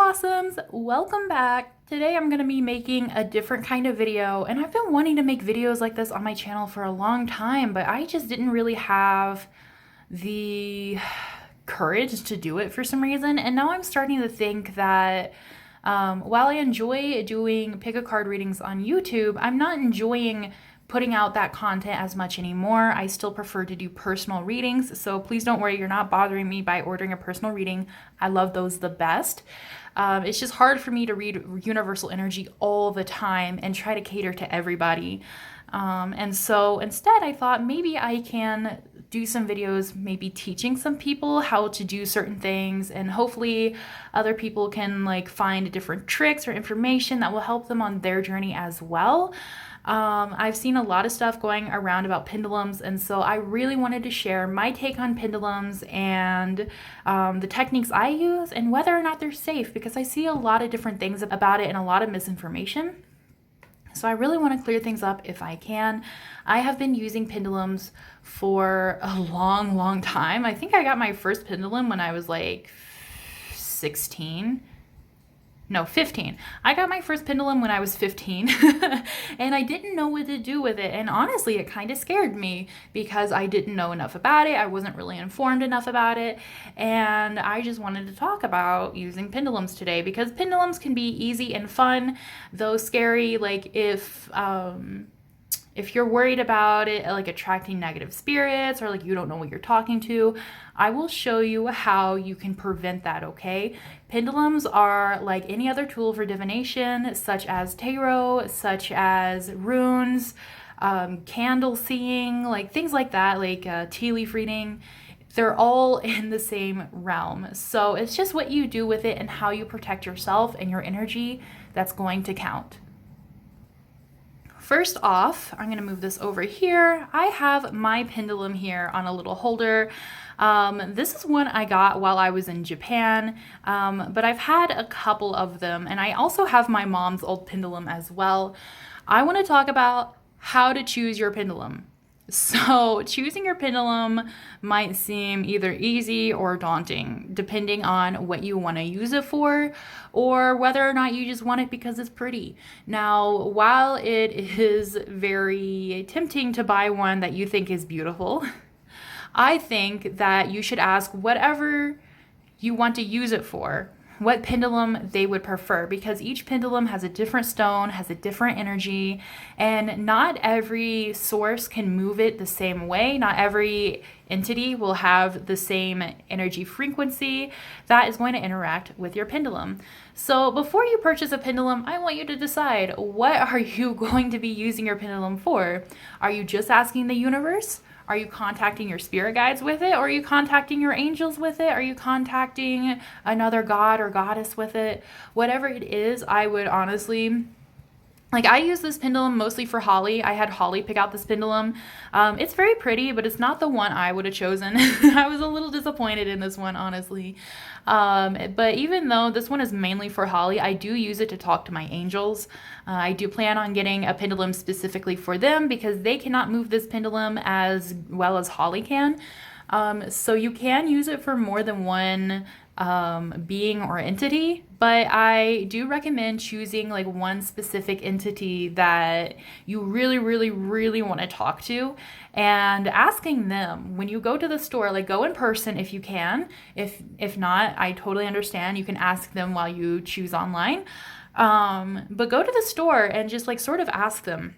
Blossoms, welcome back. Today I'm going to be making a different kind of video, and I've been wanting to make videos like this on my channel for a long time, but I just didn't really have the courage to do it for some reason. And now I'm starting to think that while I enjoy doing pick a card readings on YouTube, I'm not enjoying putting out that content as much anymore. I still prefer to do personal readings, so please don't worry, you're not bothering me by ordering a personal reading. I love those the best. It's just hard for me to read universal energy all the time and try to cater to everybody. And so instead I thought maybe I can do some videos maybe teaching some people how to do certain things, and hopefully other people can like find different tricks or information that will help them on their journey as well. I've seen a lot of stuff going around about pendulums, and so I really wanted to share my take on pendulums and the techniques I use and whether or not they're safe, because I see a lot of different things about it and a lot of misinformation. So I really want to clear things up if I can. I have been using pendulums for a long time. I think I got my first pendulum when I was like 15. I got my first pendulum when I was 15 and I didn't know what to do with it. And honestly, it kind of scared me because I didn't know enough about it. I wasn't really informed enough about it. And I just wanted to talk about using pendulums today because pendulums can be easy and fun, though scary. Like if you're worried about it, like attracting negative spirits or like you don't know what you're talking to, I will show you how you can prevent that, okay? Pendulums are like any other tool for divination, such as tarot, such as runes, candle seeing, like things like that, like tea leaf reading. They're all in the same realm. So it's just what you do with it and how you protect yourself and your energy that's going to count. First off, I'm going to move this over here. I have my pendulum here on a little holder. This is one I got while I was in Japan, but I've had a couple of them, and I also have my mom's old pendulum as well. I want to talk about how to choose your pendulum. So choosing your pendulum might seem either easy or daunting, depending on what you want to use it for, or whether or not you just want it because it's pretty. Now, while it is very tempting to buy one that you think is beautiful, I think that you should ask whatever you want to use it for, what pendulum they would prefer, because each pendulum has a different stone, has a different energy, and not every source can move it the same way. Not every entity will have the same energy frequency that is going to interact with your pendulum. So before you purchase a pendulum, I want you to decide, what are you going to be using your pendulum for? Are you just asking the universe? Are you contacting your spirit guides with it? Or are you contacting your angels with it? Are you contacting another god or goddess with it? Whatever it is, I would honestly, like, I use this pendulum mostly for Holly. I had Holly pick out this pendulum. It's very pretty, but it's not the one I would have chosen. I was a little disappointed in this one, honestly. But even though this one is mainly for Holly, I do use it to talk to my angels. I do plan on getting a pendulum specifically for them because they cannot move this pendulum as well as Holly can. So you can use it for more than one being or entity, but I do recommend choosing like one specific entity that you really want to talk to and asking them when you go to the store. Like, go in person if you can. If not, I totally understand. You can ask them while you choose online. But go to the store and just like sort of ask them.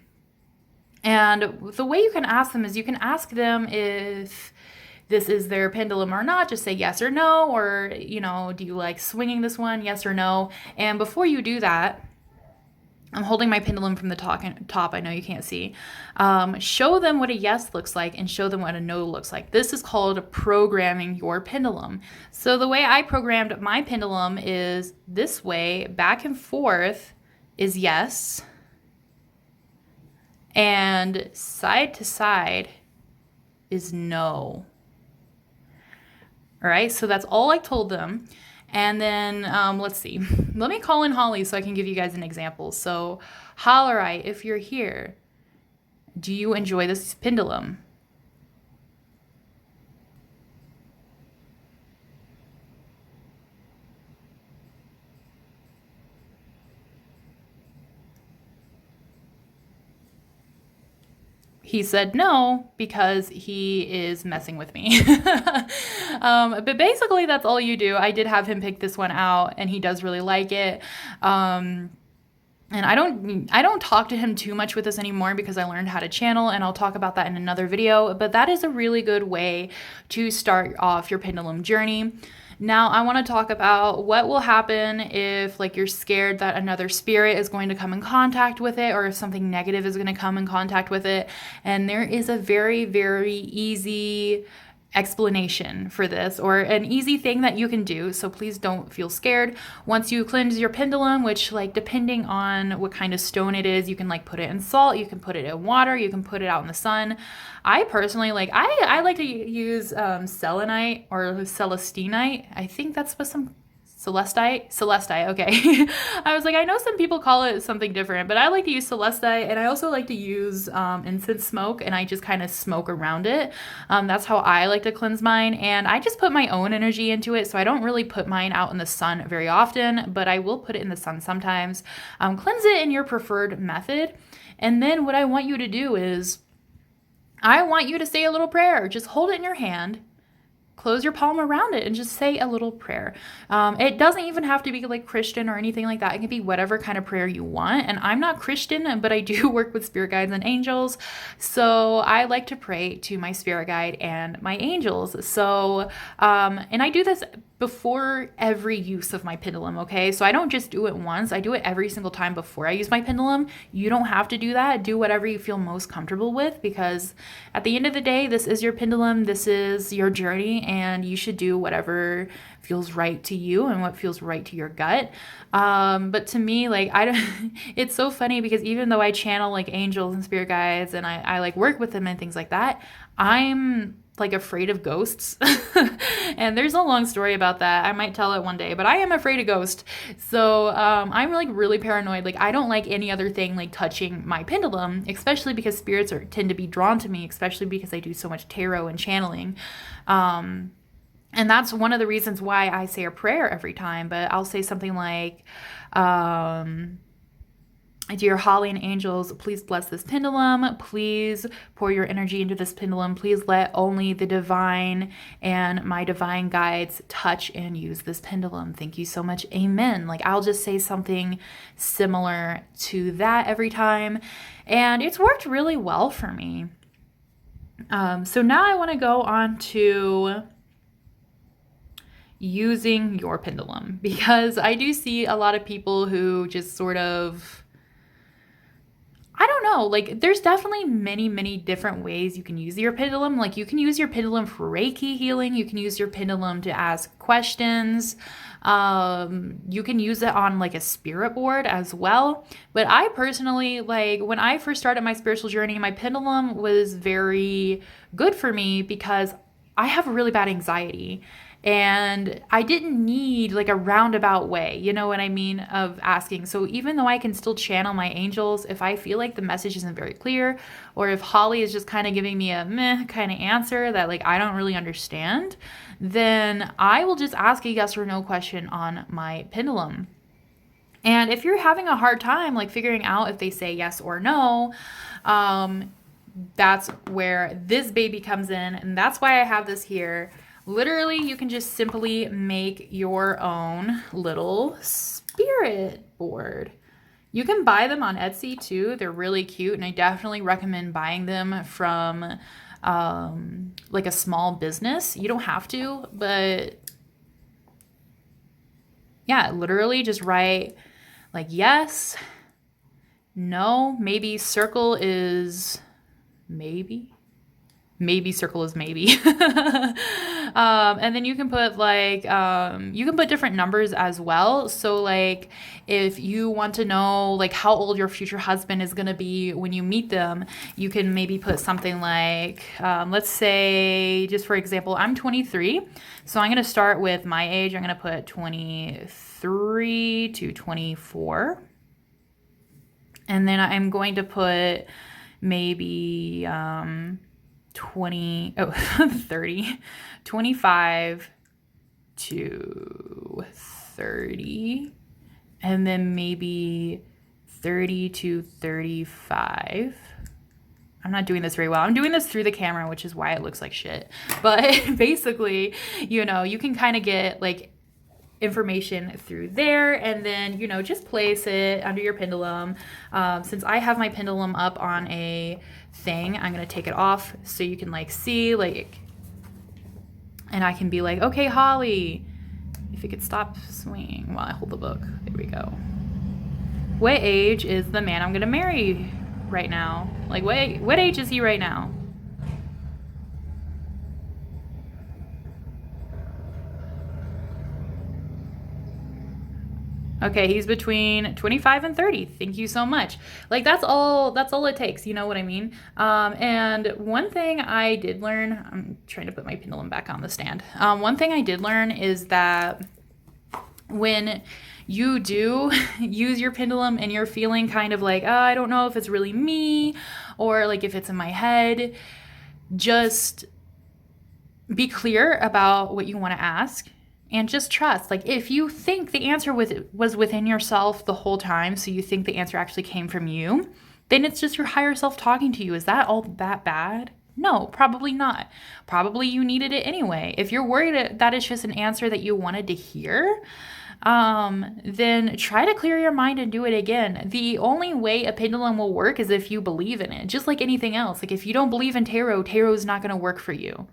And the way you can ask them is you can ask them if this is their pendulum or not. Just say yes or no, or, you know, do you like swinging this one? Yes or no. And before you do that, I'm holding my pendulum from the top. I know you can't see. Show them what a yes looks like and show them what a no looks like. This is called programming your pendulum. So the way I programmed my pendulum is this way: back and forth is yes, and side to side is no. All right, so that's all I told them. And then let's see. Let me call in Holly so I can give you guys an example. So Hollerai, if you're here, do you enjoy this pendulum? he said no because he is messing with me. But basically that's all you do. I did have him pick this one out and he does really like it. And I don't talk to him too much with this anymore because I learned how to channel, and I'll talk about that in another video, but that is a really good way to start off your pendulum journey. Now I want to talk about what will happen if like you're scared that another spirit is going to come in contact with it, or if something negative is going to come in contact with it. And there is a very, very easy explanation for this, or an easy thing that you can do, so please don't feel scared. Once you cleanse your pendulum, which like depending on what kind of stone it is, you can like put it in salt, you can put it in water, you can put it out in the sun. I personally like I like to use selenite or celestinite. I think that's what some Celestite, okay. I was like, I know some people call it something different, but I like to use Celestite, and I also like to use incense smoke, and I just kind of smoke around it. That's how I like to cleanse mine, and I just put my own energy into it, so I don't really put mine out in the sun very often, but I will put it in the sun sometimes. Cleanse it in your preferred method, and then what I want you to do is, I want you to say a little prayer. Just hold it in your hand, close your palm around it, and just say a little prayer. It doesn't even have to be like Christian or anything like that. It can be whatever kind of prayer you want. And I'm not Christian, but I do work with spirit guides and angels. So I like to pray to my spirit guide and my angels. So, and I do this before every use of my pendulum, okay? So I don't just do it once. I do it every single time before I use my pendulum. You don't have to do that. Do whatever you feel most comfortable with, because at the end of the day, this is your pendulum. This is your journey, and you should do whatever feels right to you and what feels right to your gut. But to me, like, I don't, it's so funny because even though I channel like angels and spirit guides and I like work with them and things like that, I'm like afraid of ghosts. And there's a long story about that. I might tell it one day, but I am afraid of ghosts. So I'm like really paranoid. Like I don't like any other thing like touching my pendulum, especially because spirits tend to be drawn to me, especially because I do so much tarot and channeling. And that's one of the reasons why I say a prayer every time, but I'll say something like, dear Holly and angels, please bless this pendulum. Please pour your energy into this pendulum. Please let only the divine and my divine guides touch and use this pendulum. Thank you so much. Amen. Like I'll just say something similar to that every time. And it's worked really well for me. So now I want to go on to using your pendulum, because I do see a lot of people who just sort of, I don't know, like there's definitely many, many different ways you can use your pendulum. Like you can use your pendulum for Reiki healing. You can use your pendulum to ask questions. You can use it on like a spirit board as well. But I personally, like when I first started my spiritual journey, my pendulum was very good for me because I have really bad anxiety. And I didn't need like a roundabout way, you know what I mean, of asking. So even though I can still channel my angels, if I feel like the message isn't very clear, or if Holly is just kind of giving me a meh kind of answer that like I don't really understand, then I will just ask a yes or no question on my pendulum. And if you're having a hard time like figuring out if they say yes or no, that's where this baby comes in, and that's why I have this here. Literally, you can just simply make your own little spirit board. You can buy them on Etsy too. They're really cute, and I definitely recommend buying them from like a small business. You don't have to, but yeah, literally just write like yes, no, maybe, circle is maybe. Maybe, circle is maybe. And then you can put like, you can put different numbers as well. So like if you want to know like how old your future husband is going to be when you meet them, you can maybe put something like, let's say, just for example, I'm 23. So I'm going to start with my age. I'm going to put 23 to 24. And then I'm going to put maybe, 30, 25 to 30, and then maybe 30 to 35, I'm not doing this very well. I'm doing this through the camera, which is why it looks like shit. But basically, you know, you can kind of get like information through there, and then, you know, just place it under your pendulum. Since I have my pendulum up on a thing, I'm going to take it off so you can like see, like, and I can be like, okay, Holly, if you could stop swinging while I hold the book. There we go. What age is the man I'm going to marry right now? Like, what age is he right now? Okay, he's between 25 and 30. Thank you so much. Like, that's all it takes, you know what I mean? And one thing I did learn, I'm trying to put my pendulum back on the stand. One thing I did learn is that when you do use your pendulum and you're feeling kind of like, oh, I don't know if it's really me, or like if it's in my head, just be clear about what you want to ask. And just trust. Like, if you think the answer was within yourself the whole time, so you think the answer actually came from you, then it's just your higher self talking to you. Is that all that bad? No, probably not. Probably you needed it anyway. If you're worried that it's just an answer that you wanted to hear, then try to clear your mind and do it again. The only way a pendulum will work is if you believe in it, just like anything else. Like, if you don't believe in tarot, tarot is not going to work for you.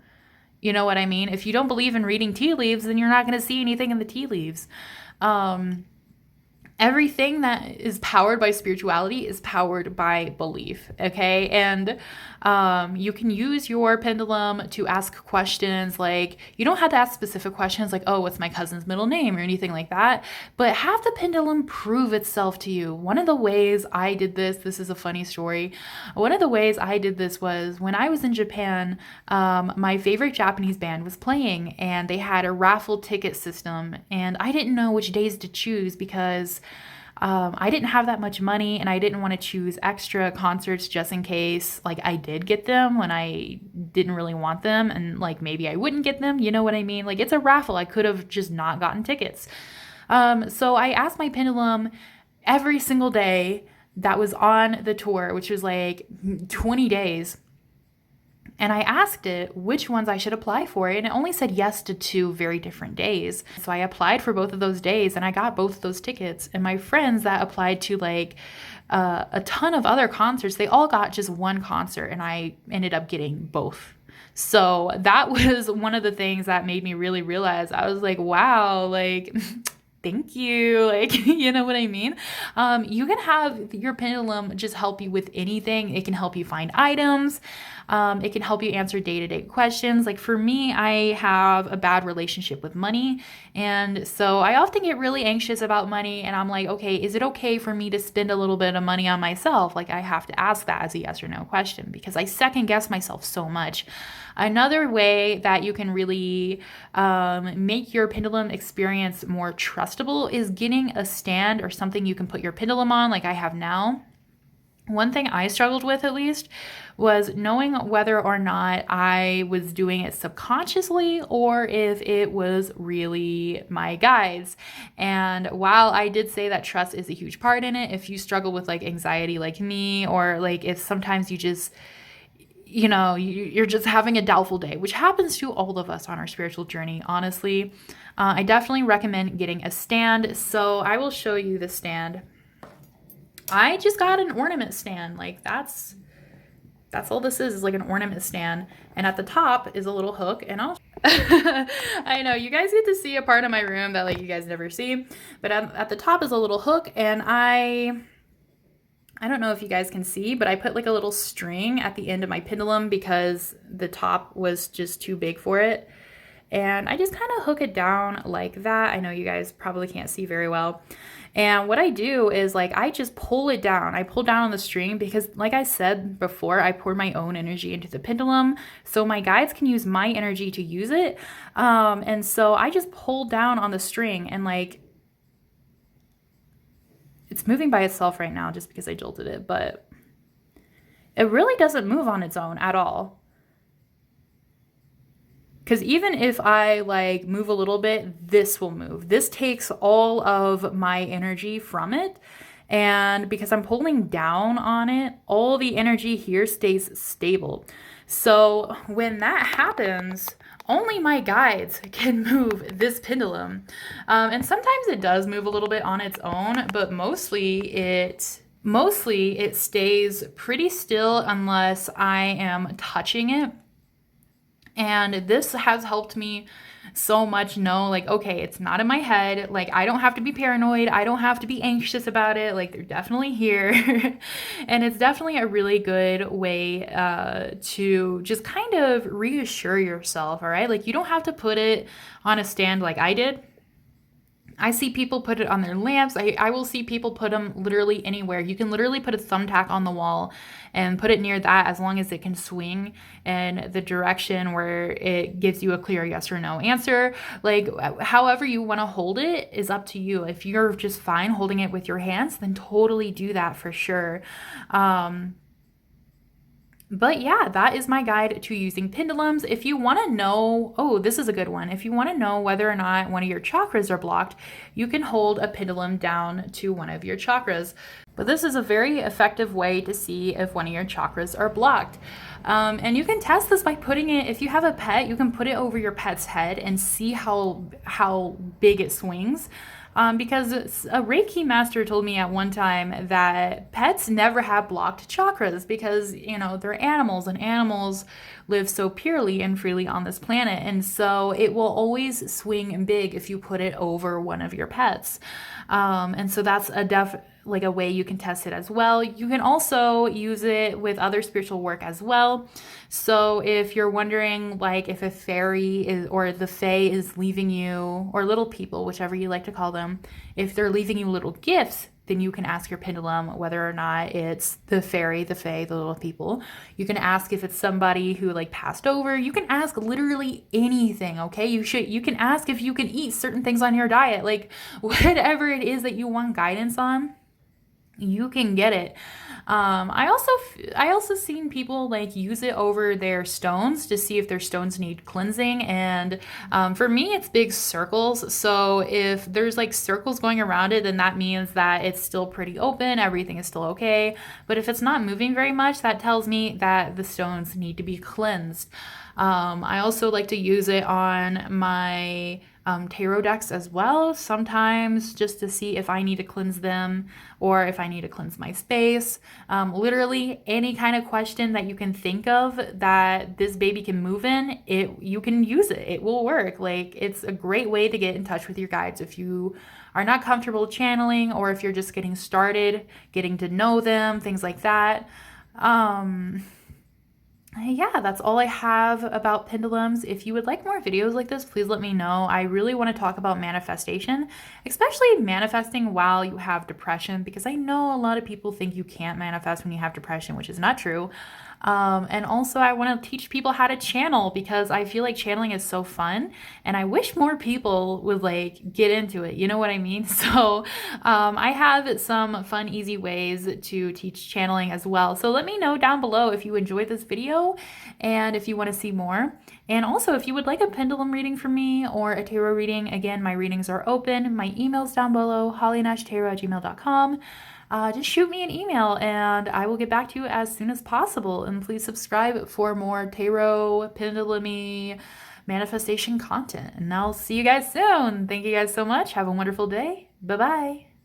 You know what I mean? If you don't believe in reading tea leaves, then you're not going to see anything in the tea leaves. Everything that is powered by spirituality is powered by belief, okay? And you can use your pendulum to ask questions. Like, you don't have to ask specific questions like, oh, what's my cousin's middle name or anything like that, but have the pendulum prove itself to you. One of the ways I did this is a funny story. One of the ways I did this was when I was in Japan, my favorite Japanese band was playing, and they had a raffle ticket system, and I didn't know which days to choose because I didn't have that much money, and I didn't want to choose extra concerts just in case, like, I did get them when I didn't really want them, and like maybe I wouldn't get them. You know what I mean? Like, it's a raffle. I could have just not gotten tickets. So I asked my pendulum every single day that was on the tour, which was like 20 days. And I asked it which ones I should apply for, and it only said yes to 2 very different days. So I applied for both of those days, and I got both of those tickets. And my friends that applied to like a ton of other concerts, they all got just one concert, and I ended up getting both. So that was one of the things that made me really realize, I was like, wow, like, thank you. Like, you know what I mean? You can have your pendulum just help you with anything. It can help you find items. It can help you answer day-to-day questions. Like, for me, I have a bad relationship with money. And so I often get really anxious about money, and I'm like, okay, is it okay for me to spend a little bit of money on myself? Like, I have to ask that as a yes or no question because I second guess myself so much. Another way that you can really make your pendulum experience more trustable is getting a stand or something you can put your pendulum on, like I have now. One thing I struggled with, at least, was knowing whether or not I was doing it subconsciously or if it was really my guides. And while I did say that trust is a huge part in it, if you struggle with like anxiety like me, or like if sometimes you just, you know, you're just having a doubtful day, which happens to all of us on our spiritual journey, honestly, I definitely recommend getting a stand. So I will show you the stand. I just got an ornament stand. Like, that's all this is like an ornament stand. And at the top is a little hook, and I know you guys get to see a part of my room that like you guys never see, but at the top is a little hook, and I don't know if you guys can see, but I put like a little string at the end of my pendulum because the top was just too big for it. And I just kind of hook it down like that. I know you guys probably can't see very well. And what I do is like, I just pull it down. I pull down on the string because, like I said before, I pour my own energy into the pendulum. So my guides can use my energy to use it. And so I just pull down on the string, and like, it's moving by itself right now just because I jolted it, but it really doesn't move on its own at all. Because even if I like move a little bit, this will move. This takes all of my energy from it. And because I'm pulling down on it, all the energy here stays stable. So when that happens, only my guides can move this pendulum. And sometimes it does move a little bit on its own, but mostly it stays pretty still unless I am touching it. And this has helped me so much know, like, okay, it's not in my head. Like, I don't have to be paranoid. I don't have to be anxious about it. Like, they're definitely here. And it's definitely a really good way to just kind of reassure yourself, all right? Like, you don't have to put it on a stand like I did. I see people put it on their lamps. I will see people put them literally anywhere. You can literally put a thumbtack on the wall and put it near that as long as it can swing in the direction where it gives you a clear yes or no answer. Like, however you want to hold it is up to you. If you're just fine holding it with your hands, then totally do that for sure. But yeah, that is my guide to using pendulums. If you want to know, oh, this is a good one. If you want to know whether or not one of your chakras are blocked, you can hold a pendulum down to one of your chakras. But this is a very effective way to see if one of your chakras are blocked. And you can test this by putting it, if you have a pet, you can put it over your pet's head and see how big it swings. Because a Reiki master told me at one time that pets never have blocked chakras because, you know, they're animals and animals live so purely and freely on this planet. And so it will always swing big if you put it over one of your pets. And so that's like a way you can test it as well. You can also use it with other spiritual work as well. So if you're wondering, like, if a fairy is, or the fae is leaving you, or little people, whichever you like to call them, if they're leaving you little gifts, then you can ask your pendulum whether or not it's the fairy, the fae, the little people. You can ask if it's somebody who like passed over. You can ask literally anything, okay? You can ask if you can eat certain things on your diet, like whatever it is that you want guidance on, you can get it. I also seen people like use it over their stones to see if their stones need cleansing. And for me, it's big circles. So if there's like circles going around it, then that means that it's still pretty open. Everything is still okay. But if it's not moving very much, that tells me that the stones need to be cleansed. I also like to use it on my tarot decks as well, sometimes just to see if I need to cleanse them or if I need to cleanse my space. Literally any kind of question that you can think of that this baby can move in, you can use it. It will work. Like, it's a great way to get in touch with your guides if you are not comfortable channeling, or if you're just getting started, getting to know them, things like that. Yeah, that's all I have about pendulums. If you would like more videos like this, please let me know. I really want to talk about manifestation, especially manifesting while you have depression, because I know a lot of people think you can't manifest when you have depression, which is not true. And also I want to teach people how to channel, because I feel like channeling is so fun and I wish more people would like get into it. You know what I mean? So I have some fun, easy ways to teach channeling as well. So let me know down below if you enjoyed this video and if you want to see more. And also, if you would like a pendulum reading from me or a tarot reading, again, my readings are open. My email's down below, hollyandashtarot@gmail.com. Just shoot me an email and I will get back to you as soon as possible. And please subscribe for more tarot, pendulum-y manifestation content. And I'll see you guys soon. Thank you guys so much. Have a wonderful day. Bye-bye.